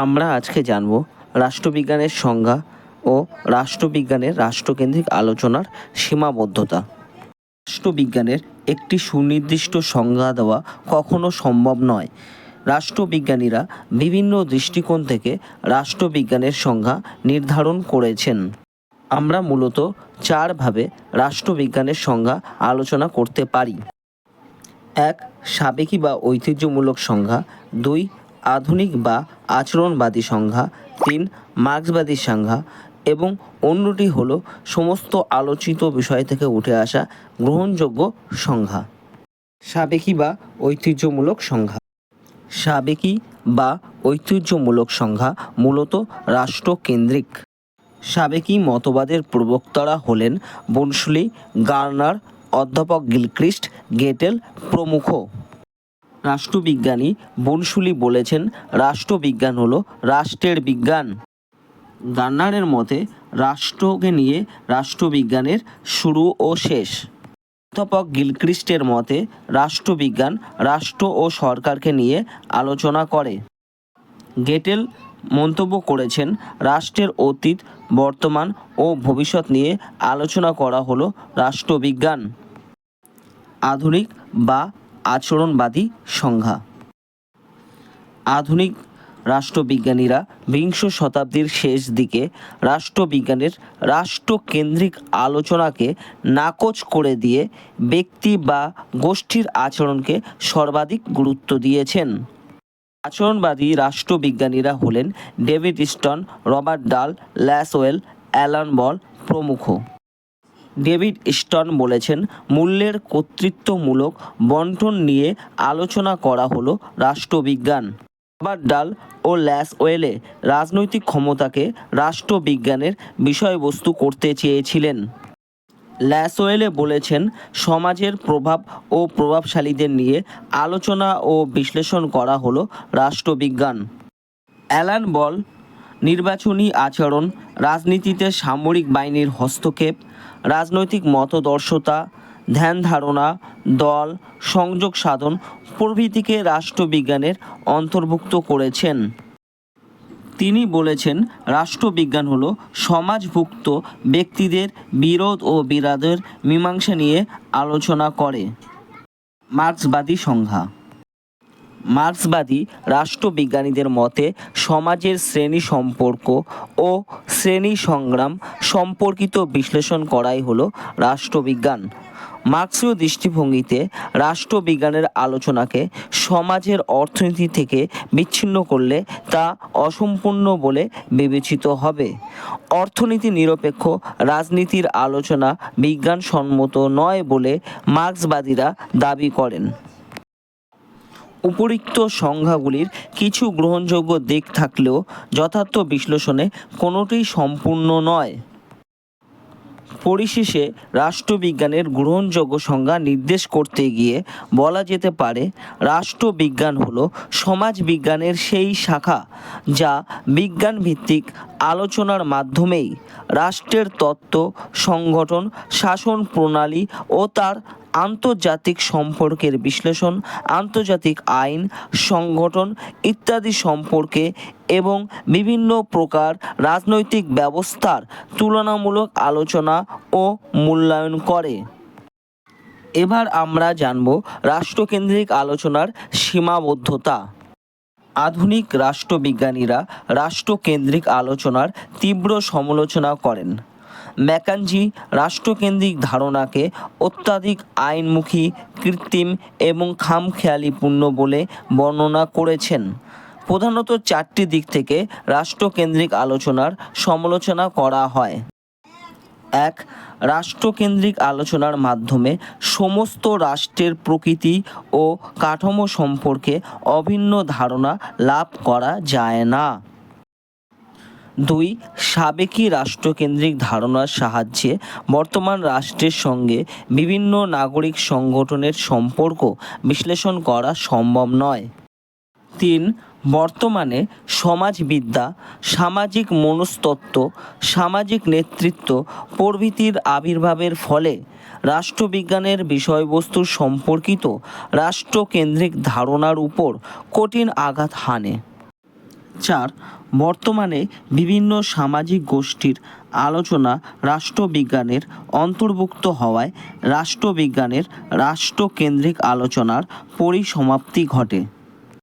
আমরা আজকে জানব রাষ্ট্রবিজ্ঞানের সংজ্ঞা ও রাষ্ট্রবিজ্ঞানের রাষ্ট্রকেন্দ্রিক আলোচনার সীমাবদ্ধতা। রাষ্ট্রবিজ্ঞানের একটি সুনির্দিষ্ট সংজ্ঞা দেওয়া কখনো সম্ভব নয়। রাষ্ট্রবিজ্ঞানীরা বিভিন্ন দৃষ্টিকোণ থেকে রাষ্ট্রবিজ্ঞানের সংজ্ঞা নির্ধারণ করেছেন। আমরা মূলত চারভাবে রাষ্ট্রবিজ্ঞানের সংজ্ঞা আলোচনা করতে পারি। 1. সাবেকি বা ঐতিহ্যমূলক সংজ্ঞা। 2. আধুনিক বা আচরণবাদী সংজ্ঞা। 3. মার্ক্সবাদী সংজ্ঞা। এবং অন্যটি হলো সমস্ত আলোচিত বিষয় থেকে উঠে আসা গ্রহণযোগ্য সংজ্ঞা। সাবেকি বা ঐতিহ্যমূলক সংজ্ঞা। সাবেকি বা ঐতিহ্যমূলক সংজ্ঞা মূলত রাষ্ট্রকেন্দ্রিক। সাবেকি মতবাদের প্রবক্তারা হলেন বনশুলি, গার্নার, অধ্যাপক গিলক্রিস্ট, গেটেল প্রমুখ। রাষ্ট্রবিজ্ঞানী বনশুলি বলেছেন, রাষ্ট্রবিজ্ঞান হলো রাষ্ট্রের বিজ্ঞান। গার্নারের মতে রাষ্ট্রকে নিয়ে রাষ্ট্রবিজ্ঞানের শুরু ও শেষ। অধ্যাপক গিলক্রিস্টের মতে রাষ্ট্রবিজ্ঞান রাষ্ট্র ও সরকারকে নিয়ে আলোচনা করে। গেটেল মন্তব্য করেছেন, রাষ্ট্রের অতীত, বর্তমান ও ভবিষ্যৎ নিয়ে আলোচনা করা হলো রাষ্ট্রবিজ্ঞান। আধুনিক বা আচরণবাদী সংজ্ঞা। আধুনিক রাষ্ট্রবিজ্ঞানীরা বিংশ শতাব্দীর শেষ দিকে রাষ্ট্রবিজ্ঞানের রাষ্ট্রকেন্দ্রিক আলোচনাকে নাকচ করে দিয়ে ব্যক্তি বা গোষ্ঠীর আচরণকে সর্বাধিক গুরুত্ব দিয়েছেন। আচরণবাদী রাষ্ট্রবিজ্ঞানীরা হলেন ডেভিড স্টন, রবার্ট ডাল, ল্যাসওয়েল, অ্যালান বল প্রমুখ। ডেভিড স্টন বলেছেন, মূল্যের কর্তৃত্বমূলক বণ্টন নিয়ে আলোচনা করা হলো রাষ্ট্রবিজ্ঞান। রবার্ট ডাল ও ল্যাসওয়েলে রাজনৈতিক ক্ষমতাকে রাষ্ট্রবিজ্ঞানের বিষয়বস্তু করতে চেয়েছিলেন। ল্যাসওয়েলে বলেছেন, সমাজের প্রভাব ও প্রভাবশালীদের নিয়ে আলোচনা ও বিশ্লেষণ করা হলো রাষ্ট্রবিজ্ঞান। অ্যালান বল নির্বাচনী আচরণ, রাজনীতিতে সামরিক বাহিনীর হস্তক্ষেপ, রাজনৈতিক মতাদর্শতা, ধ্যান ধারণা, দল সংযোগ সাধন প্রভৃতিকে রাষ্ট্রবিজ্ঞানের অন্তর্ভুক্ত করেছেন। তিনি বলেছেন, রাষ্ট্রবিজ্ঞান হলো সমাজভুক্ত ব্যক্তিদের বিরোধ ও বিরাদের মীমাংসা নিয়ে আলোচনা করে। মার্ক্সবাদী সংজ্ঞা। মার্ক্সবাদী রাষ্ট্রবিজ্ঞানীদের মতে সমাজের শ্রেণী সম্পর্ক ও শ্রেণী সংগ্রাম সম্পর্কিত বিশ্লেষণ করাই হলো রাষ্ট্রবিজ্ঞান। মার্ক্সীয় দৃষ্টিভঙ্গিতে রাষ্ট্রবিজ্ঞানের আলোচনাকে সমাজের অর্থনীতি থেকে বিচ্ছিন্ন করলে তা অসম্পূর্ণ বলে বিবেচিত হবে। অর্থনীতি নিরপেক্ষ রাজনীতির আলোচনা বিজ্ঞানসম্মত নয় বলে মার্ক্সবাদীরা দাবি করেন। উপরিক্ত সংজ্ঞাগুলির কিছু গ্রহণযোগ্য দিক থাকলেও যথার্থ বিশ্লেষণে কোনোটিই সম্পূর্ণ নয়। পরিশেষে রাষ্ট্রবিজ্ঞানের গ্রহণযোগ্য সংজ্ঞা নির্দেশ করতে গিয়ে বলা যেতে পারে, রাষ্ট্রবিজ্ঞান হলো সমাজবিজ্ঞানের সেই শাখা যা বিজ্ঞানভিত্তিক আলোচনার মাধ্যমেই রাষ্ট্রের তত্ত্ব, সংগঠন, শাসন প্রণালী ও তার আন্তর্জাতিক সম্পর্কের বিশ্লেষণ, আন্তর্জাতিক আইন, সংগঠন ইত্যাদি সম্পর্কে এবং বিভিন্ন প্রকার রাজনৈতিক ব্যবস্থার তুলনামূলক আলোচনা ও মূল্যায়ন করে। এবার আমরা জানব রাষ্ট্রকেন্দ্রিক আলোচনার সীমাবদ্ধতা। আধুনিক রাষ্ট্রবিজ্ঞানীরা রাষ্ট্রকেন্দ্রিক আলোচনার তীব্র সমালোচনা করেন। ম্যাকেঞ্জি রাষ্ট্রকেন্দ্রিক ধারণাকে অত্যাধিক আইনমুখী, কৃত্রিম এবং খামখেয়ালিপূর্ণ বলে বর্ণনা করেছেন। প্রধানত চারটি দিক থেকে রাষ্ট্রকেন্দ্রিক আলোচনার সমালোচনা করা হয়। 1. রাষ্ট্রকেন্দ্রিক আলোচনার মাধ্যমে সমস্ত রাষ্ট্রের প্রকৃতি ও কাঠামো সম্পর্কে অভিন্ন ধারণা লাভ করা যায় না। 2. সাবেকি রাষ্ট্রকেন্দ্রিক ধারণার সাহায্যে বর্তমান রাষ্ট্রের সঙ্গে বিভিন্ন নাগরিক সংগঠনের সম্পর্ক বিশ্লেষণ করা সম্ভব নয়। 3. বর্তমানে সমাজবিদ্যা, সামাজিক মনস্তত্ত্ব, সামাজিক নেতৃত্ব প্রভৃতির আবির্ভাবের ফলে রাষ্ট্রবিজ্ঞানের বিষয়বস্তু সম্পর্কিত রাষ্ট্রকেন্দ্রিক ধারণার উপর কঠিন আঘাত হানে। 4. বর্তমানে বিভিন্ন সামাজিক গোষ্ঠীর আলোচনা রাষ্ট্রবিজ্ঞানের অন্তর্ভুক্ত হওয়ায় রাষ্ট্রবিজ্ঞানের রাষ্ট্রকেন্দ্রিক আলোচনার পরিসমাপ্তি ঘটে।